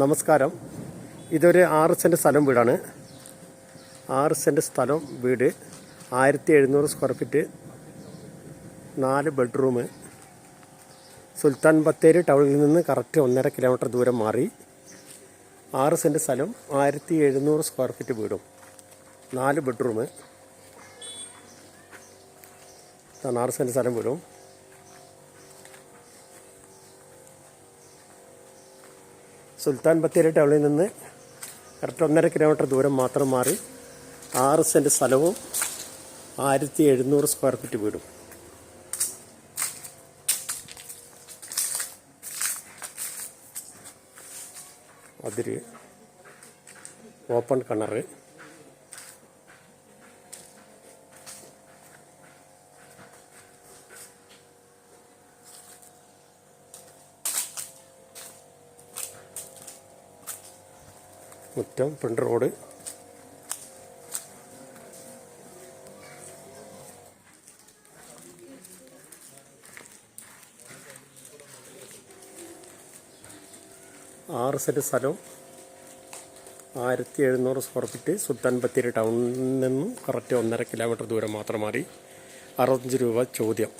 നമസ്കാരം. ഇതൊരു 6 സെൻറ്റ് സ്ഥലം വീടാണ്. 6 സെൻറ്റ് സ്ഥലം വീട്, 1700 square feet, 4 bedroom. Sultan Bathery ടൗണിൽ നിന്ന് കറക്റ്റ് 1.5 കിലോമീറ്റർ ദൂരം മാറി. 6 സെൻറ്റ് സ്ഥലം, 1700 സ്ക്വയർ ഫീറ്റ് വീടും, 4 ബെഡ്റൂം. 6 സെൻറ്റ് സ്ഥലം വീടും. സുൽത്താൻ ബത്തേരി ടൗണിൽ നിന്ന് കറക്റ്റ് 1.5 കിലോമീറ്റർ ദൂരം മാത്രം മാറി 6 സെൻറ്റ് സ്ഥലവും 1700 സ്ക്വയർ ഫീറ്റ് വീടും. അതിര്, ഓപ്പൺ കിണർ, മുറ്റം, ഫ്രണ്ട് റോഡ്. ആറ് സെൻറ്റ് സ്ഥലവും 1700 സ്ക്വയർ ഫീറ്റ്. സുൽത്താൻ ബത്തേരി ടൗണിൽ നിന്നും കറക്റ്റ് 1.5 കിലോമീറ്റർ ദൂരം മാത്രം മാറി. 65 രൂപ ചോദ്യം.